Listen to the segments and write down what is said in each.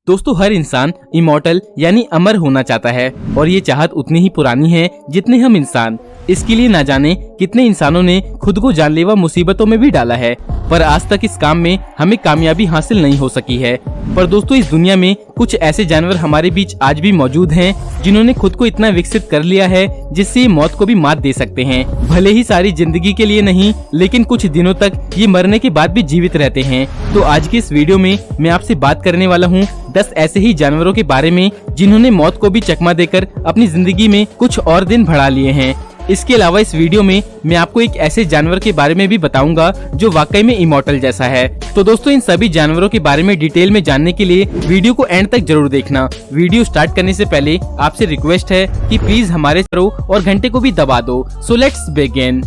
दोस्तों हर इंसान इमॉर्टल यानी अमर होना चाहता है और ये चाहत उतनी ही पुरानी है जितने हम इंसान। इसके लिए ना जाने कितने इंसानों ने खुद को जानलेवा मुसीबतों में भी डाला है, पर आज तक इस काम में हमें कामयाबी हासिल नहीं हो सकी है। पर दोस्तों इस दुनिया में कुछ ऐसे जानवर हमारे बीच आज भी मौजूद हैं जिन्होंने खुद को इतना विकसित कर लिया है जिससे ये मौत को भी मात दे सकते हैं। भले ही सारी जिंदगी के लिए नहीं, लेकिन कुछ दिनों तक ये मरने के बाद भी जीवित रहते हैं। तो आज की इस वीडियो में मैं आपसे बात करने वाला हूँ 10 ऐसे ही जानवरों के बारे में जिन्होंने मौत को भी चकमा देकर अपनी जिंदगी में कुछ और दिन बढ़ा लिए हैं। इसके अलावा इस वीडियो में मैं आपको एक ऐसे जानवर के बारे में भी बताऊंगा जो वाकई में इमॉर्टल जैसा है। तो दोस्तों इन सभी जानवरों के बारे में डिटेल में जानने के लिए वीडियो को एंड तक जरूर देखना। वीडियो स्टार्ट करने से पहले आपसे रिक्वेस्ट है कि प्लीज हमारे करो और घंटे को भी दबा दो। So let's begin.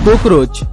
कॉकरोच।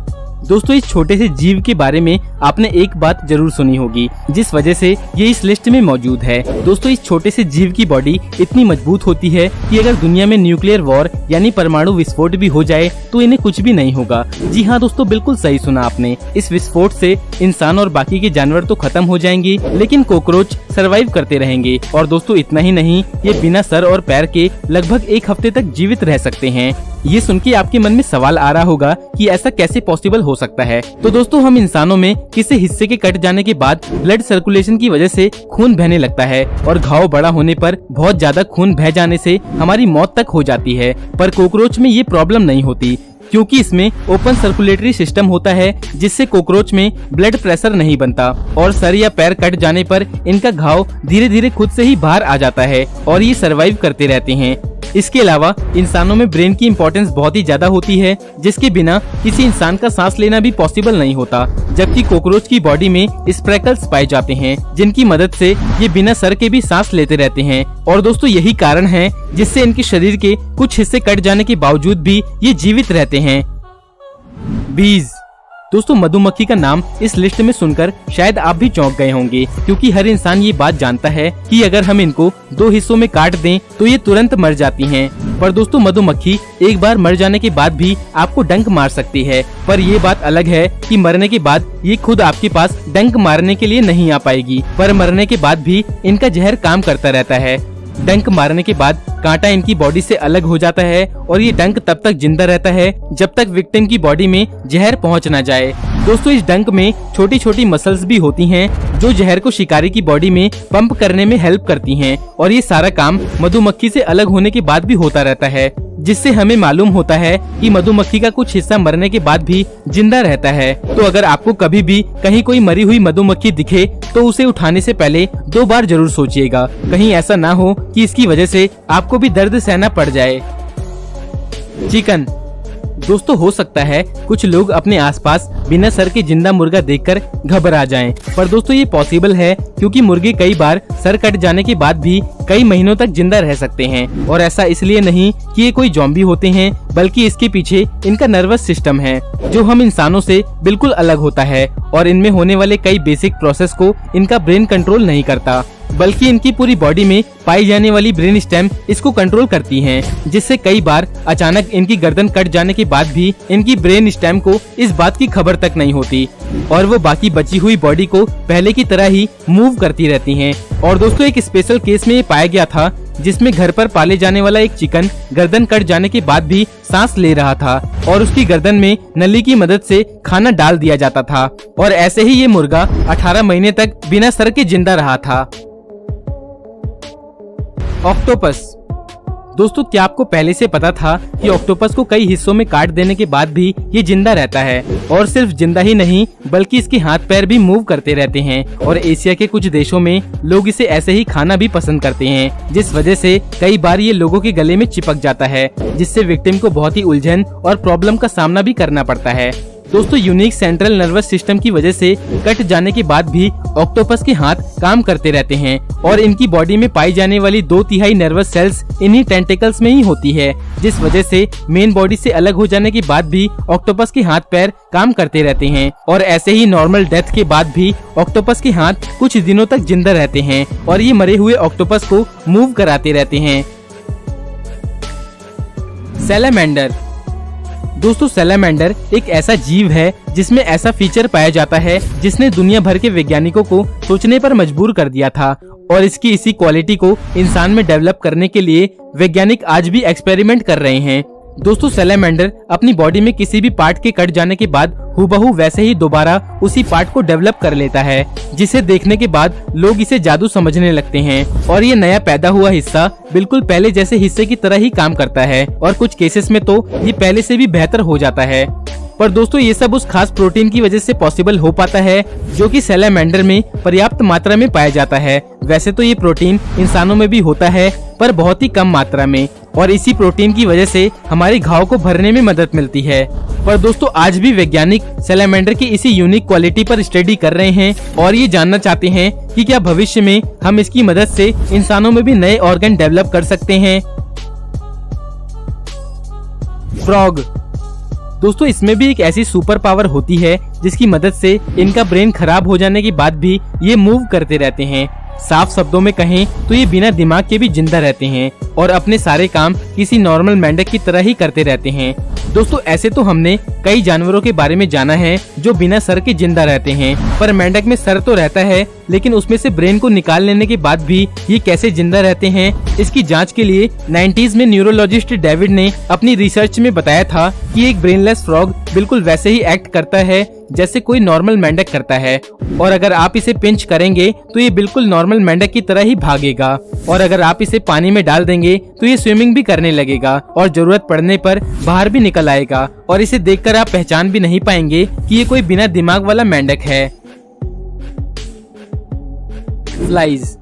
दोस्तों इस छोटे से जीव के बारे में आपने एक बात जरूर सुनी होगी जिस वजह से ये इस लिस्ट में मौजूद है। दोस्तों इस छोटे से जीव की बॉडी इतनी मजबूत होती है कि अगर दुनिया में न्यूक्लियर वॉर यानी परमाणु विस्फोट भी हो जाए तो इन्हें कुछ भी नहीं होगा। जी हाँ दोस्तों, बिल्कुल सही सुना आपने। इस विस्फोट से इंसान और बाकी के जानवर तो खत्म हो जाएंगे, लेकिन कॉकरोच सरवाइव करते रहेंगे। और दोस्तों इतना ही नहीं, ये बिना सर और पैर के लगभग 1 हफ्ते तक जीवित रह सकते हैं। ये सुन के आपके मन में सवाल आ रहा होगा कि ऐसा कैसे पॉसिबल हो सकता है। तो दोस्तों हम इंसानों में किसी हिस्से के कट जाने के बाद ब्लड सर्कुलेशन की वजह से खून बहने लगता है और घाव बड़ा होने पर बहुत ज्यादा खून बह जाने से हमारी मौत तक हो जाती है। पर कॉकरोच में ये प्रॉब्लम नहीं होती क्योंकि इसमें ओपन सर्कुलेटरी सिस्टम होता है जिससे कॉकरोच में ब्लड प्रेशर नहीं बनता और सर या पैर कट जाने पर इनका घाव धीरे धीरे खुद से ही बाहर आ जाता है और ये सरवाइव करते रहते हैं। इसके अलावा इंसानों में ब्रेन की इम्पोर्टेंस बहुत ही ज्यादा होती है जिसके बिना किसी इंसान का सांस लेना भी पॉसिबल नहीं होता, जबकि कॉकरोच की बॉडी में स्प्रेकल्स पाए जाते हैं जिनकी मदद से ये बिना सर के भी सांस लेते रहते हैं। और दोस्तों यही कारण है जिससे इनके शरीर के कुछ हिस्से कट जाने के बावजूद भी ये जीवित रहते हैं। बीज। दोस्तों मधुमक्खी का नाम इस लिस्ट में सुनकर शायद आप भी चौंक गए होंगे क्योंकि हर इंसान ये बात जानता है कि अगर हम इनको 2 हिस्सों में काट दें तो ये तुरंत मर जाती हैं। पर दोस्तों मधुमक्खी एक बार मर जाने के बाद भी आपको डंक मार सकती है, पर ये बात अलग है कि मरने के बाद ये खुद आपके पास डंक मारने के लिए नहीं आ पाएगी, पर मरने के बाद भी इनका जहर काम करता रहता है। डंक मारने के बाद कांटा इनकी बॉडी से अलग हो जाता है और ये डंक तब तक जिंदा रहता है जब तक विक्टिम की बॉडी में जहर पहुंच ना जाए। दोस्तों इस डंक में छोटी छोटी मसल्स भी होती हैं जो जहर को शिकारी की बॉडी में पंप करने में हेल्प करती हैं और ये सारा काम मधुमक्खी से अलग होने के बाद भी होता रहता है, जिससे हमें मालूम होता है कि मधुमक्खी का कुछ हिस्सा मरने के बाद भी जिंदा रहता है। तो अगर आपको कभी भी कहीं कोई मरी हुई मधुमक्खी दिखे तो उसे उठाने से पहले 2 बार जरूर सोचिएगा, कहीं ऐसा ना हो कि इसकी वजह से आपको भी दर्द सहना पड़ जाए। चिकन। दोस्तों हो सकता है कुछ लोग अपने आसपास बिना सर के जिंदा मुर्गा देखकर घबरा जाएं, पर दोस्तों ये पॉसिबल है क्योंकि मुर्गे कई बार सर कट जाने के बाद भी कई महीनों तक जिंदा रह सकते हैं। और ऐसा इसलिए नहीं कि ये कोई ज़ॉम्बी होते हैं, बल्कि इसके पीछे इनका नर्वस सिस्टम है जो हम इंसानों से बिल्कुल अलग होता है और इनमें होने वाले कई बेसिक प्रोसेस को इनका ब्रेन कंट्रोल नहीं करता, बल्कि इनकी पूरी बॉडी में पाई जाने वाली ब्रेन स्टेम इसको कंट्रोल करती हैं, जिससे कई बार अचानक इनकी गर्दन कट जाने के बाद भी इनकी ब्रेन स्टेम को इस बात की खबर तक नहीं होती और वो बाकी बची हुई बॉडी को पहले की तरह ही मूव करती रहती हैं। और दोस्तों एक स्पेशल केस में ये पाया गया था जिसमें घर पर पाले जाने वाला एक चिकन गर्दन कट जाने के बाद भी सांस ले रहा था और उसकी गर्दन में नली की मदद से खाना डाल दिया जाता था और ऐसे ही ये मुर्गा 18 महीने तक बिना सर के जिंदा रहा था। ऑक्टोपस। दोस्तों क्या आपको पहले से पता था कि ऑक्टोपस को कई हिस्सों में काट देने के बाद भी ये जिंदा रहता है और सिर्फ जिंदा ही नहीं बल्कि इसके हाथ पैर भी मूव करते रहते हैं और एशिया के कुछ देशों में लोग इसे ऐसे ही खाना भी पसंद करते हैं, जिस वजह से कई बार ये लोगों के गले में चिपक जाता है जिससे विक्टिम को बहुत ही उलझन और प्रॉब्लम का सामना भी करना पड़ता है। दोस्तों यूनिक सेंट्रल नर्वस सिस्टम की वजह से कट जाने के बाद भी ऑक्टोपस के हाथ काम करते रहते हैं और इनकी बॉडी में पाई जाने वाली 2/3 नर्वस सेल्स इन्हीं टेंटिकल्स में ही होती है, जिस वजह से मेन बॉडी से अलग हो जाने के बाद भी ऑक्टोपस के हाथ पैर काम करते रहते हैं और ऐसे ही नॉर्मल डेथ के बाद भी ऑक्टोपस के हाथ कुछ दिनों तक जिंदा रहते हैं और ये मरे हुए ऑक्टोपस को मूव कराते रहते हैं। सैलामेंडर। दोस्तों सैलामेंडर एक ऐसा जीव है जिसमें ऐसा फीचर पाया जाता है जिसने दुनिया भर के वैज्ञानिकों को सोचने पर मजबूर कर दिया था और इसकी इसी क्वालिटी को इंसान में डेवलप करने के लिए वैज्ञानिक आज भी एक्सपेरिमेंट कर रहे हैं। दोस्तों सैलामेंडर अपनी बॉडी में किसी भी पार्ट के कट जाने के बाद हूबहू वैसे ही दोबारा उसी पार्ट को डेवलप कर लेता है, जिसे देखने के बाद लोग इसे जादू समझने लगते हैं और ये नया पैदा हुआ हिस्सा बिल्कुल पहले जैसे हिस्से की तरह ही काम करता है और कुछ केसेस में तो ये पहले से भी बेहतर हो जाता है। पर दोस्तों ये सब उस खास प्रोटीन की वजह से पॉसिबल हो पाता है जो कि सैलामेंडर में पर्याप्त मात्रा में पाया जाता है। वैसे तो ये प्रोटीन इंसानों में भी होता है पर बहुत ही कम मात्रा में, और इसी प्रोटीन की वजह से हमारे घाव को भरने में मदद मिलती है। पर दोस्तों आज भी वैज्ञानिक सैलामेंडर की इसी यूनिक क्वालिटी पर स्टडी कर रहे हैं और ये जानना चाहते हैं कि क्या भविष्य में हम इसकी मदद से इंसानों में भी नए ऑर्गन डेवलप कर सकते हैं। फ्रॉग। दोस्तों इसमें भी एक ऐसी सुपर पावर होती है जिसकी मदद से इनका ब्रेन खराब हो जाने के बाद भी ये मूव करते रहते हैं। साफ शब्दों में कहें तो ये बिना दिमाग के भी जिंदा रहते हैं और अपने सारे काम किसी नॉर्मल मेंढक की तरह ही करते रहते हैं। दोस्तों ऐसे तो हमने कई जानवरों के बारे में जाना है जो बिना सर के जिंदा रहते हैं, पर मेंढक में सर तो रहता है लेकिन उसमें से ब्रेन को निकाल लेने के बाद भी ये कैसे जिंदा रहते हैं, इसकी जांच के लिए 90s में न्यूरोलॉजिस्ट डेविड ने अपनी रिसर्च में बताया था कि एक ब्रेनलेस फ्रॉग बिल्कुल वैसे ही एक्ट करता है जैसे कोई नॉर्मल मेंढक करता है, और अगर आप इसे पिंच करेंगे तो ये बिल्कुल नॉर्मल मेंढक की तरह ही भागेगा, और अगर आप इसे पानी में डाल देंगे तो ये स्विमिंग भी करने लगेगा और जरूरत पड़ने पर बाहर भी निकल आएगा, और इसे देखकर आप पहचान भी नहीं पाएंगे कि ये कोई बिना दिमाग वाला मेंढक है। फ्लाइज।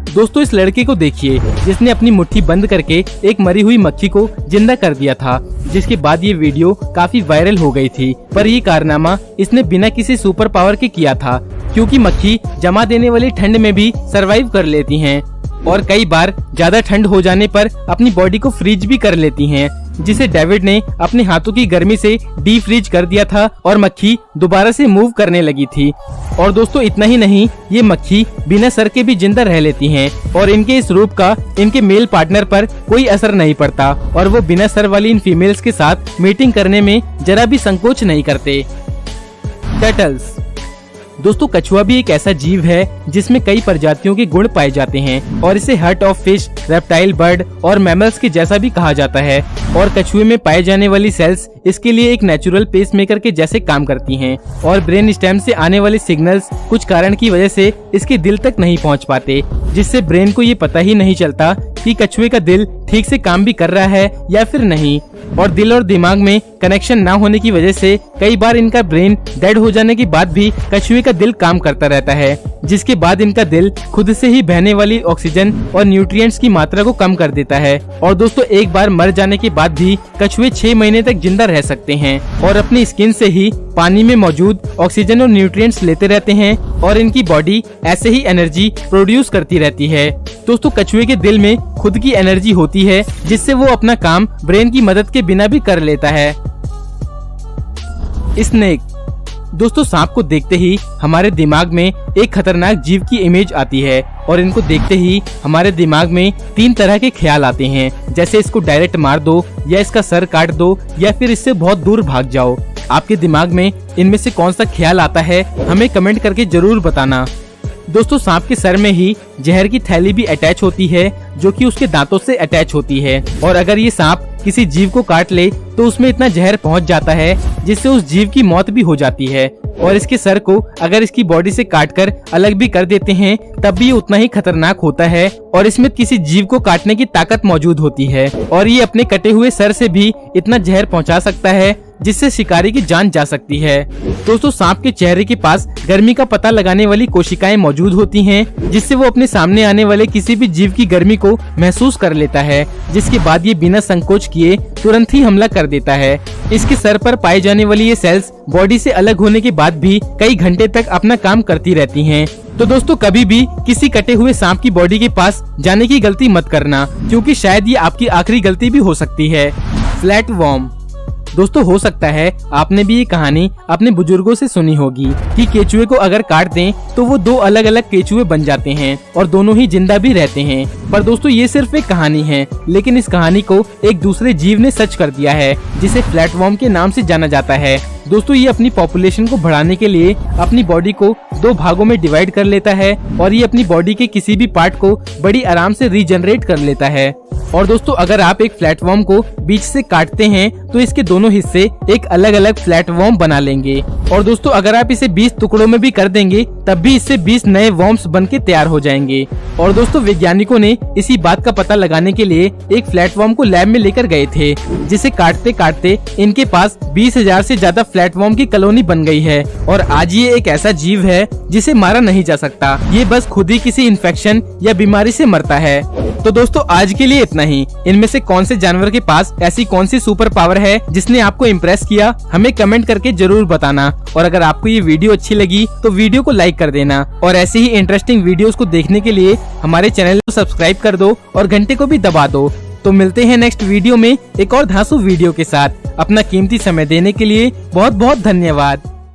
दोस्तों इस लड़के को देखिए जिसने अपनी मुट्ठी बंद करके एक मरी हुई मक्खी को जिंदा कर दिया था, जिसके बाद ये वीडियो काफी वायरल हो गई थी। पर ये कारनामा इसने बिना किसी सुपर पावर के किया था, क्योंकि मक्खी जमा देने वाली ठंड में भी सरवाइव कर लेती हैं और कई बार ज्यादा ठंड हो जाने पर अपनी बॉडी को फ्रीज भी कर लेती हैं, जिसे डेविड ने अपने हाथों की गर्मी से डी फ्रीज कर दिया था और मक्खी दोबारा से मूव करने लगी थी। और दोस्तों इतना ही नहीं, ये मक्खी बिना सर के भी जिंदा रह लेती हैं और इनके इस रूप का इनके मेल पार्टनर पर कोई असर नहीं पड़ता और वो बिना सर वाली इन फीमेल्स के साथ मीटिंग करने में जरा भी संकोच नहीं करते। टर्टल्स। दोस्तों कछुआ भी एक ऐसा जीव है जिसमें कई प्रजातियों के गुण पाए जाते हैं और इसे hurt of fish, reptile, bird और मैमल्स के जैसा भी कहा जाता है, और कछुए में पाए जाने वाली सेल्स इसके लिए एक नेचुरल पेस मेकर के जैसे काम करती हैं और ब्रेन स्टेम से आने वाले सिग्नल्स कुछ कारण की वजह से इसके दिल तक नहीं पहुंच पाते, जिससे ब्रेन को ये पता ही नहीं चलता कि कछुए का दिल ठीक से काम भी कर रहा है या फिर नहीं। और दिल और दिमाग में कनेक्शन ना होने की वजह से कई बार इनका ब्रेन डेड हो जाने के बाद भी कछुए का दिल काम करता रहता है, जिसके बाद इनका दिल खुद से ही बहने वाली ऑक्सीजन और न्यूट्रिएंट्स की मात्रा को कम कर देता है। और दोस्तों एक बार मर जाने के बाद भी कछुए 6 महीने तक जिंदा रह सकते हैं और अपनी स्किन से ही पानी में मौजूद ऑक्सीजन और न्यूट्रिएंट्स लेते रहते हैं और इनकी बॉडी ऐसे ही एनर्जी प्रोड्यूस करती रहती है। दोस्तों कछुए के दिल में खुद की एनर्जी होती है जिससे वो अपना काम ब्रेन की मदद के बिना भी कर लेता है। स्नेक। दोस्तों सांप को देखते ही हमारे दिमाग में एक खतरनाक जीव की इमेज आती है और इनको देखते ही हमारे दिमाग में 3 तरह के ख्याल आते हैं, जैसे इसको डायरेक्ट मार दो या इसका सर काट दो या फिर इससे बहुत दूर भाग जाओ। आपके दिमाग में इनमें से कौन सा ख्याल आता है हमें कमेंट करके जरूर बताना। दोस्तों सांप के सर में ही जहर की थैली भी अटैच होती है जो कि उसके दांतों से अटैच होती है, और अगर ये सांप किसी जीव को काट ले तो उसमें इतना जहर पहुंच जाता है जिससे उस जीव की मौत भी हो जाती है। और इसके सर को अगर इसकी बॉडी से काटकर अलग भी कर देते हैं तब भी उतना ही खतरनाक होता है और इसमें किसी जीव को काटने की ताकत मौजूद होती है, और ये अपने कटे हुए सर से भी इतना जहर पहुंचा सकता है जिससे शिकारी की जान जा सकती है। दोस्तों सांप के चेहरे के पास गर्मी का पता लगाने वाली कोशिकाएं मौजूद होती हैं, जिससे वो अपने सामने आने वाले किसी भी जीव की गर्मी को महसूस कर लेता है, जिसके बाद ये बिना संकोच किए तुरंत ही हमला कर देता है। इसके सर पर पाई जाने वाली ये सेल्स बॉडी से अलग होने के बाद भी कई घंटे तक अपना काम करती रहती हैं। तो दोस्तों कभी भी किसी कटे हुए सांप की बॉडी के पास जाने की गलती मत करना, क्योंकि शायद ये आपकी आखिरी गलती भी हो सकती है। Flat warm. दोस्तों हो सकता है आपने भी ये कहानी अपने बुजुर्गों से सुनी होगी कि केचुए को अगर काट दें तो वो दो अलग अलग केचुए बन जाते हैं और दोनों ही जिंदा भी रहते हैं। पर दोस्तों ये सिर्फ एक कहानी है, लेकिन इस कहानी को एक दूसरे जीव ने सच कर दिया है जिसे फ्लैटवर्म के नाम से जाना जाता है। दोस्तों ये अपनी पॉपुलेशन को बढ़ाने के लिए अपनी बॉडी को दो भागों में डिवाइड कर लेता है और ये अपनी बॉडी के किसी भी पार्ट को बड़ी आराम से रीजनरेट कर लेता है। और दोस्तों अगर आप एक फ्लैटवर्म को बीच से काटते हैं तो इसके दोनों हिस्से एक अलग अलग फ्लैटवर्म बना लेंगे। और दोस्तों अगर आप इसे 20 टुकड़ों में भी कर देंगे तब भी इससे 20 नए वर्म्स बन के तैयार हो जाएंगे। और दोस्तों वैज्ञानिकों ने इसी बात का पता लगाने के लिए एक फ्लैटवर्म को लैब में लेकर गए थे, जिसे काटते काटते इनके पास 20,000 से ज्यादा फ्लैटवर्म की कॉलोनी बन गई है। और आज ये एक ऐसा जीव है जिसे मारा नहीं जा सकता, ये बस खुद ही किसी इन्फेक्शन या बीमारी से मरता है। तो दोस्तों आज के लिए इतना ही। इनमें से कौन से जानवर के पास ऐसी कौन सी सुपर पावर है जिसने आपको इम्प्रेस किया, हमें कमेंट करके जरूर बताना। और अगर आपको ये वीडियो अच्छी लगी तो वीडियो को लाइक कर देना और ऐसे ही इंटरेस्टिंग वीडियोस को देखने के लिए हमारे चैनल को सब्सक्राइब कर दो और घंटे को भी दबा दो। तो मिलते हैं नेक्स्ट वीडियो में एक और धांसू वीडियो के साथ। अपना कीमती समय देने के लिए बहुत बहुत धन्यवाद।